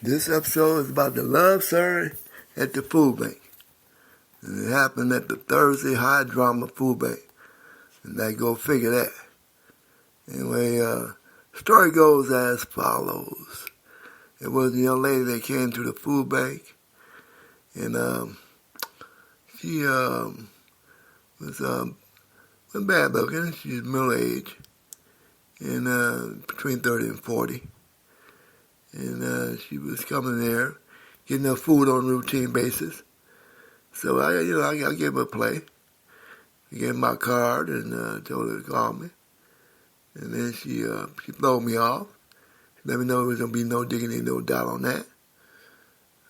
This episode is about the love story at the food bank. And it happened at the Thursday High Drama Food Bank. And I go figure that. Anyway, story goes as follows. It was a young lady that came to the food bank. And she was bad looking. She was middle aged. And between 30 and 40. And she was coming there, getting her food on a routine basis. So I gave her a play. I gave her my card and told her to call me. And then she blowed me off. She let me know there was gonna be no diggity, no doubt on that.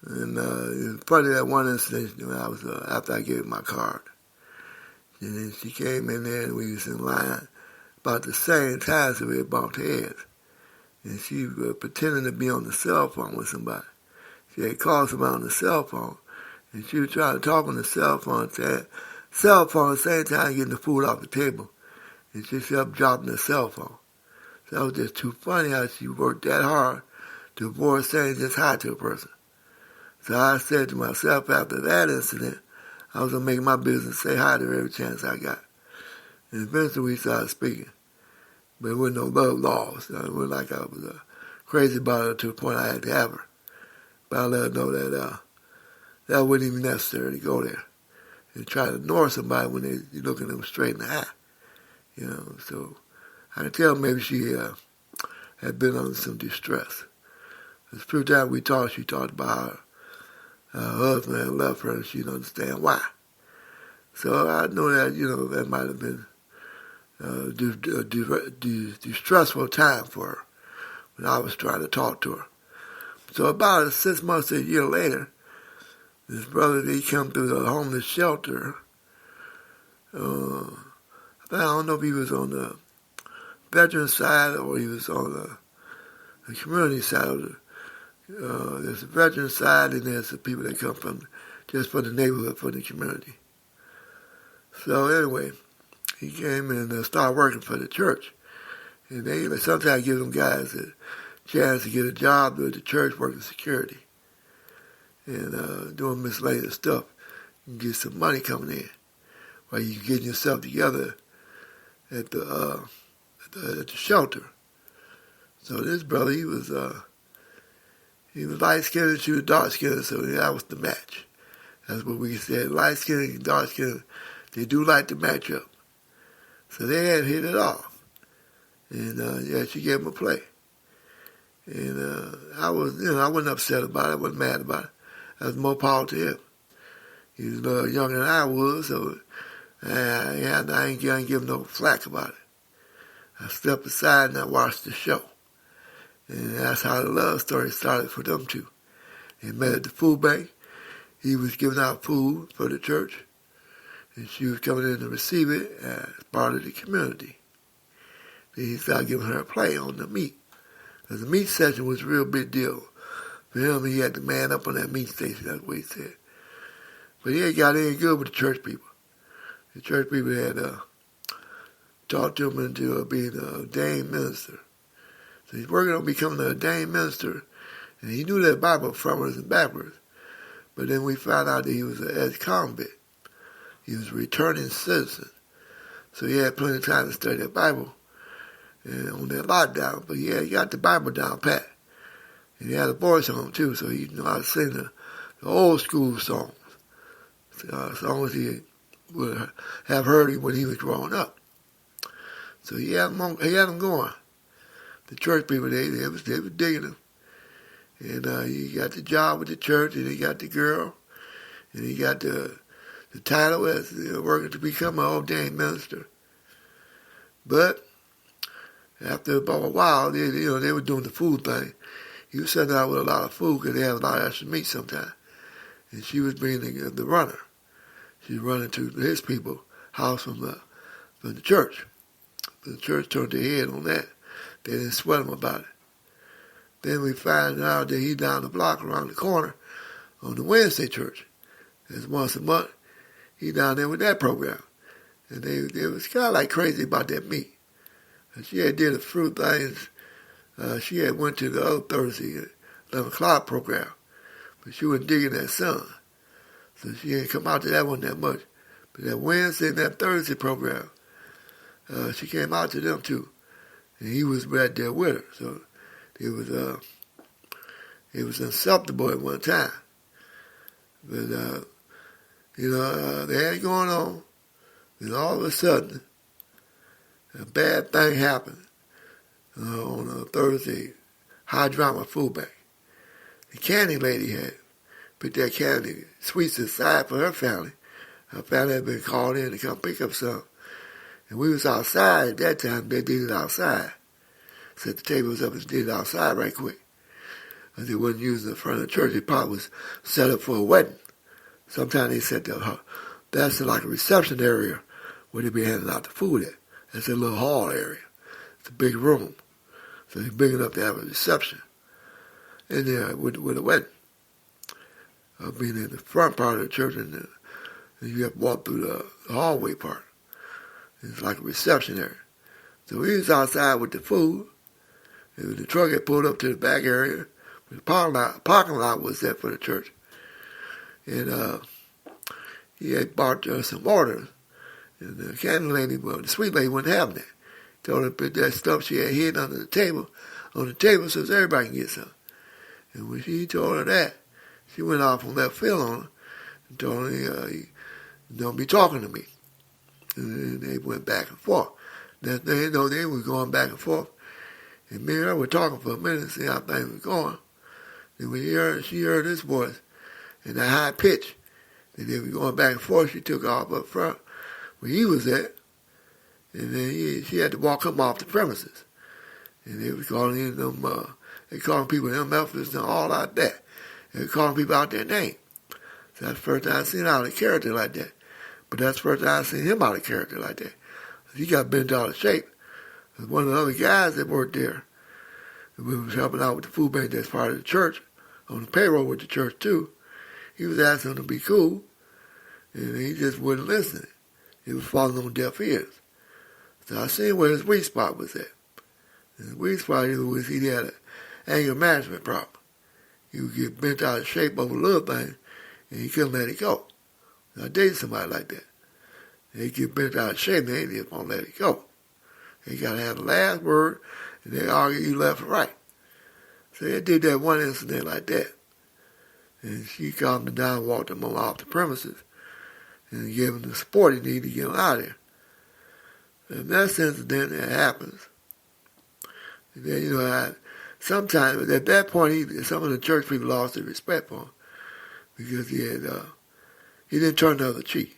And it was funny that one instance when I was after I gave her my card. And then she came in there and we was in line about the same time, so we had bumped heads. And she was pretending to be on the cell phone with somebody. She had called somebody on the cell phone, and she was trying to talk on the cell phone at the same time getting the food off the table. And she kept dropping the cell phone. So that was just too funny how she worked that hard to avoid saying just hi to a person. So I said to myself after that incident, I was going to make my business say hi to her every chance I got. And eventually we started speaking. But it wasn't no love lost. It wasn't like I was crazy about her to the point I had to have her. But I let her know that that wasn't even necessary to go there and try to ignore somebody when you're looking them straight in the eye. You know, so I can tell maybe she had been under some distress. The few times we talked, she talked about her husband had left her and she didn't understand why. So I know that, that might have been distressful time for her when I was trying to talk to her. So about 6 months to a year later, this brother, he come through the homeless shelter. I don't know if he was on the veteran side or he was on the community side. There's the veteran side and there's the people that come from the neighborhood, from the community. So anyway, he came and started working for the church. And they sometimes give them guys a chance to get a job with the church working security and doing miscellaneous stuff and get some money coming in while you're getting yourself together at the shelter. So this brother, he was light-skinned and she was dark-skinned, so that was the match. That's what we said. Light-skinned and dark-skinned, they do like to match up. So they had hit it off. And she gave him a play. And I wasn't upset about it. I wasn't mad about it. I was more power to him. He was a little younger than I was, so I ain't give him no flack about it. I stepped aside and I watched the show. And that's how the love story started for them two. They met at the food bank. He was giving out food for the church. And she was coming in to receive it as part of the community. Then he started giving her a play on the meat. Because the meat session was a real big deal. For him, he had to man up on that meat station, that's what he said. But he had got in good with the church people. The church people had talked him into being a ordained minister. So he's working on becoming an ordained minister. And he knew that Bible frontwards and backwards. But then we found out that he was an ex-convict. He was a returning citizen. So he had plenty of time to study the Bible and on that lockdown. But he got the Bible down pat. And he had a voice on him too, so he knew how to sing the old school songs. Songs he would have heard when he was growing up. So he had him going. The church people, they was digging him. And he got the job with the church, and he got the girl, and he got the title as working to become an ordained minister. But after about a while, they were doing the food thing. He was sitting out with a lot of food because they have a lot of extra meat sometimes. And she was being the runner. She was running to his people house from the church. The church turned their head on that. They didn't sweat him about it. Then we find out that he's down the block around the corner on the Wednesday church. It's once a month. He down there with that program. And they was kind of like crazy about that meat. And she had did a few things. She had went to the other Thursday 11 o'clock program. But she wasn't digging that sun. So she didn't come out to that one that much. But that Wednesday and that Thursday program, she came out to them too. And he was right there with her. So it was acceptable at one time. But, they had it going on. And all of a sudden, a bad thing happened on a Thursday, high drama food bank. The candy lady had put that candy sweets aside for her family. Her family had been called in to come pick up some. And we was outside at that time. They did it outside. Set the tables up and did it outside right quick. Because they wasn't using the front of the church. It probably was set up for a wedding. Sometimes they set that's like a reception area where they be handing out the food at. That's a little hall area. It's a big room. So they're big enough to have a reception in there with a wedding. Being in the front part of the church, and you have to walk through the hallway part. It's like a reception area. So we was outside with the food. And the truck had pulled up to the back area. The parking lot was there for the church. And he had bought some orders. And the candy lady, the sweet lady, wouldn't have that. Told her to put that stuff she had hidden under the table on the table so everybody can get some. And when she told her that, she went off on that field on her and told her, don't be talking to me. And they went back and forth. That they were going back and forth. And me and her were talking for a minute to see how things were going. And when she heard this voice in that high pitch, and they were going back and forth, she took off up front where he was at. And then she had to walk him off the premises. And they were calling in them, they calling people MFers and all out that. They were calling people out their name. So that's the first time I seen out of character like that. But that's the first time I seen him out of character like that. He got bent out of shape. One of the other guys that worked there, we was helping out with the food bank that's part of the church, on the payroll with the church too. He was asking him to be cool, and he just wouldn't listen. He was falling on deaf ears. So I seen where his weak spot was at. And his weak spot was he had an anger management problem. He would get bent out of shape over little things, and he couldn't let it go. I dated somebody like that. They get bent out of shape, and they just won't let it go. They got to have the last word, and they argue you left and right. So they did that one incident like that. And she calmed him down, walked him off the premises, and gave him the support he needed to get him out of there. And that's incident that happens. And then, sometimes, at that point, some of the church people lost their respect for him because he didn't turn the other cheek.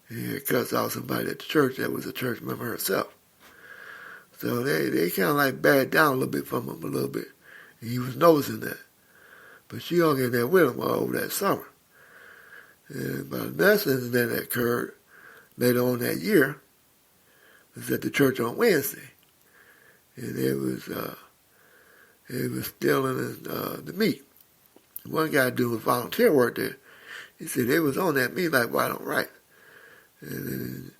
He had cussed out somebody at the church that was a church member herself. So they kind of like backed down a little bit from him a little bit. And he was noticing that. But she hung in there with him over that summer. And by the next incident that occurred later on that year was at the church on Wednesday. And it was still in the meat. One guy doing volunteer work there, he said they was on that meat like white on rice. And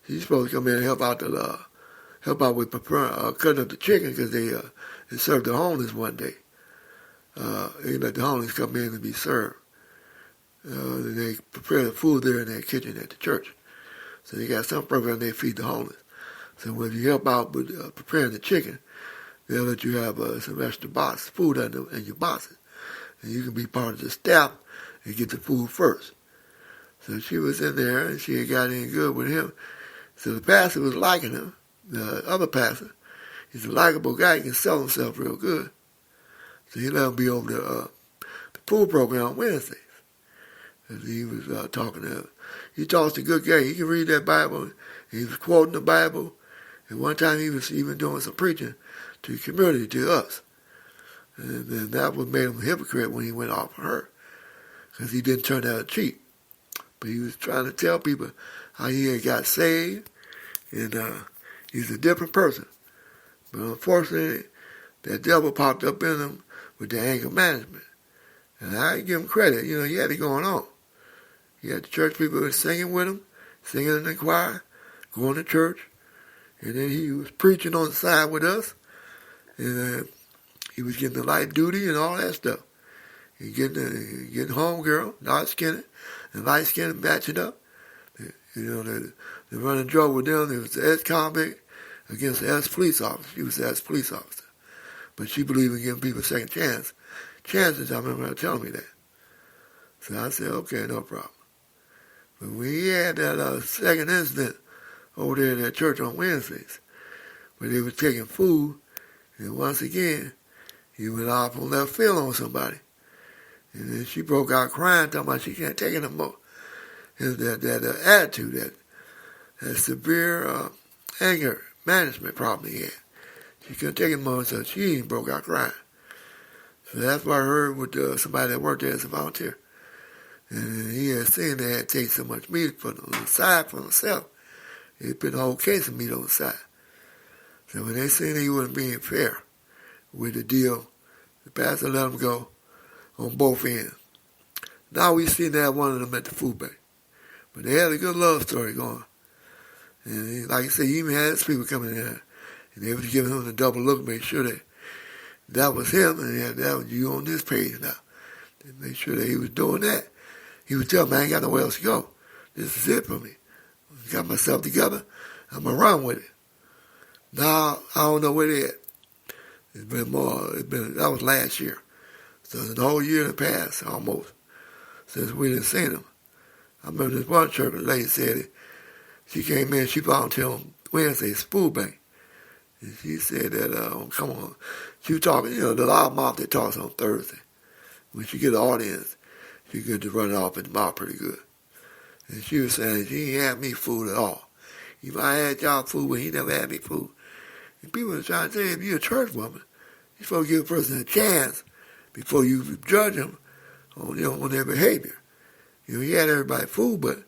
he's supposed to come in and help out with cutting up the chicken because they served the homeless one day. They let the homeless come in and be served. They prepare the food there in their kitchen at the church. So they got some program they feed the homeless. So when you help out with preparing the chicken, they'll let you have some extra food in your boxes. And you can be part of the staff and get the food first. So she was in there, and she had got in good with him. So the pastor was liking him. The other pastor, he's a likable guy. He can sell himself real good. So he let him be over the food program on Wednesdays. And he was talking to him. He talks a good guy. He can read that Bible. He was quoting the Bible. And one time he was even doing some preaching to the community, to us. And then that what made him a hypocrite when he went off of her. Because he didn't turn out cheap. But he was trying to tell people how he had got saved, and he's a different person. But unfortunately, that devil popped up in him with the anger management. And I give him credit. He had it going on. He had the church people singing with him, singing in the choir, going to church. And then he was preaching on the side with us. And He was getting the light duty and all that stuff. He getting home girl, dark skinned and light skinned, matching up. You know, the running drove with them. There was the ex-convict against the ex-police officer. She was the ex-police officer. But she believed in giving people a second chances. I remember her telling me that. So I said, okay, no problem. But when he had that second incident over there in that church on Wednesdays, where they was taking food, and once again, he went off on left field on somebody. And then she broke out crying, talking about she can't take it no more. And that attitude, that severe anger management problem he had. She couldn't take it no more, so she broke out crying. So that's what I heard with somebody that worked there as a volunteer. And he had seen they had taken so much meat on the side for himself. He put a whole case of meat on the side. So when they seen he wasn't being fair with the deal, the pastor let him go on both ends. Now we seen that one of them at the food bank. But they had a good love story going. And like I said, he even had his people coming in there. And they was giving him the double look, make sure that was him, and that was you on this page now. They make sure that he was doing that. He would tell me, I ain't got nowhere else to go. This is it for me. Got myself together. I'm going to run with it. Now, I don't know where they at. That was last year. So the whole year that passed, almost, since we didn't see them. I remember this one church lady said it. She came in, she volunteered on Wednesday's food bank. And she said that, come on. She was talking, the loudmouth that talks on Thursday. When she get an audience, she good to run it off in the mouth pretty good. And she was saying she ain't had me food at all. You might have had y'all food, but he never had me food. And people were trying to say, if you're a church woman, you're supposed to give a person a chance before you judge them on their behavior. He had everybody food, but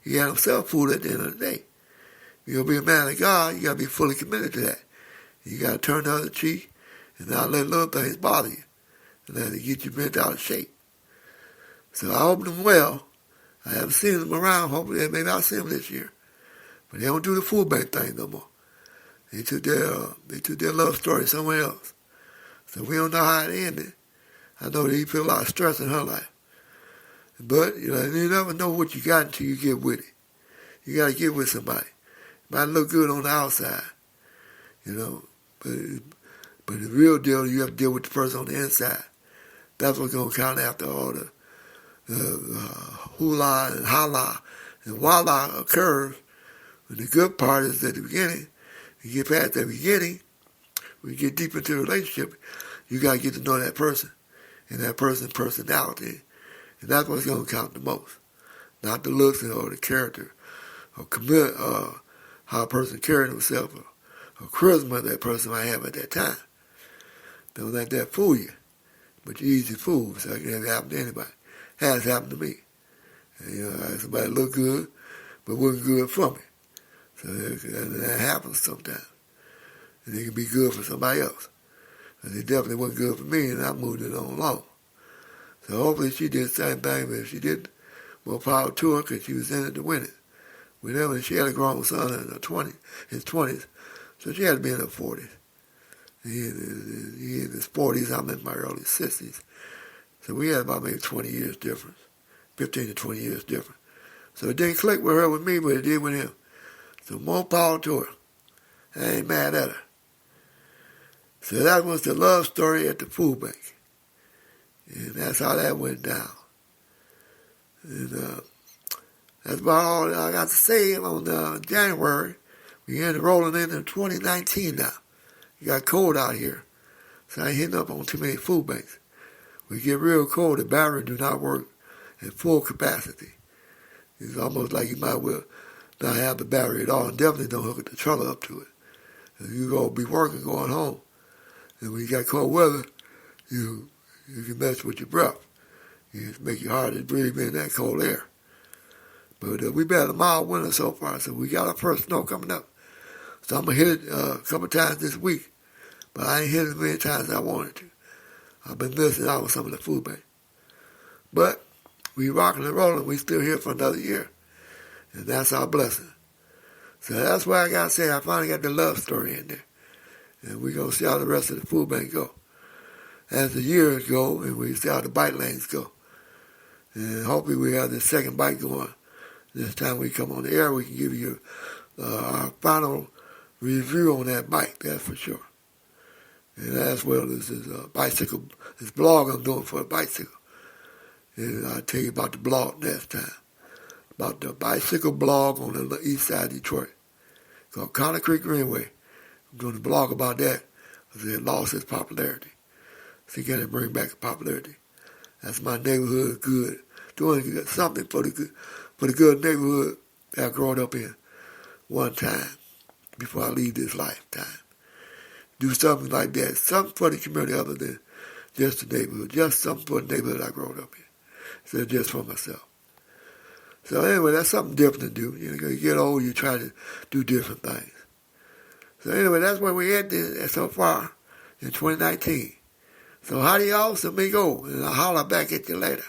he had himself food at the end of the day. If you're going to be a man of God, you got to be fully committed to that. You got to turn the other cheek and not let little things bother you and let it get you bent out of shape. So I hope them well. I haven't seen them around. Hopefully, maybe I'll see them this year. But they don't do the food bank thing no more. They took their love story somewhere else. So we don't know how it ended. I know that he put a lot of stress in her life. But, you never know what you got until you get with it. You got to get with somebody. It might look good on the outside, but the real deal, you have to deal with the person on the inside. That's what's going to count after all the hula and hala and wala occurs. But the good part is at the beginning. You get past that beginning, when you get deep into a relationship, you got to get to know that person and that person's personality. And that's what's going to count the most. Not the looks or the character or how a person carries himself or charisma that person might have at that time. Don't let that fool you. But you're easy fooled, so it can happen to anybody. Has happened to me. And, somebody looked good, but wasn't good for me. So that happens sometimes. And it can be good for somebody else. And it definitely wasn't good for me, and I moved it on along. So hopefully she did the same thing, but if she didn't, more power to her, because she was in it to win it. Whenever she had a grown son in his 20s, so she had to be in her 40s. He in his 40s, I'm in my early 60s. So we had about maybe 20 years difference, 15 to 20 years difference. So it didn't click with her with me, but it did with him. So more power to her. I ain't mad at her. So that was the love story at the food bank. And that's how that went down. And that's about all I got to say on January. We're rolling into 2019 now. It got cold out here, so I ain't hitting up on too many food banks. We get real cold, the battery do not work at full capacity. It's almost like you might well not have the battery at all, and definitely don't hook the trailer up to it. If you go be working, going home, and when you got cold weather, you can mess with your breath. You make it hard to breathe in that cold air. But we've had a mild winter so far, so we got our first snow coming up. So I'm going to hit it a couple times this week, but I ain't hit it as many times as I wanted to. I've been missing out on some of the food bank. But we rocking and rolling. We still here for another year, and that's our blessing. So that's why I got to say I finally got the love story in there, and we're going to see how the rest of the food bank go. as the years go and we see how the bike lanes go. And hopefully we have the second bike going. This time we come on the air, we can give you our final review on that bike, that's for sure. And as well as this bicycle, this blog I'm doing for a bicycle. And I'll tell you about the blog next time. About the bicycle blog on the east side of Detroit called Connor Creek Greenway. I'm doing a blog about that because it lost its popularity. So you got to bring back the popularity. That's my neighborhood good. Doing something for the good neighborhood that I grew up in one time before I leave this lifetime. Do something like that. Something for the community other than just the neighborhood. Just something for the neighborhood I grew up in. Instead of just for myself. So anyway, that's something different to do. You know, you get old, you try to do different things. So anyway, that's where we ended so far in 2019. So adios, amigo, and I'll holler back at you later.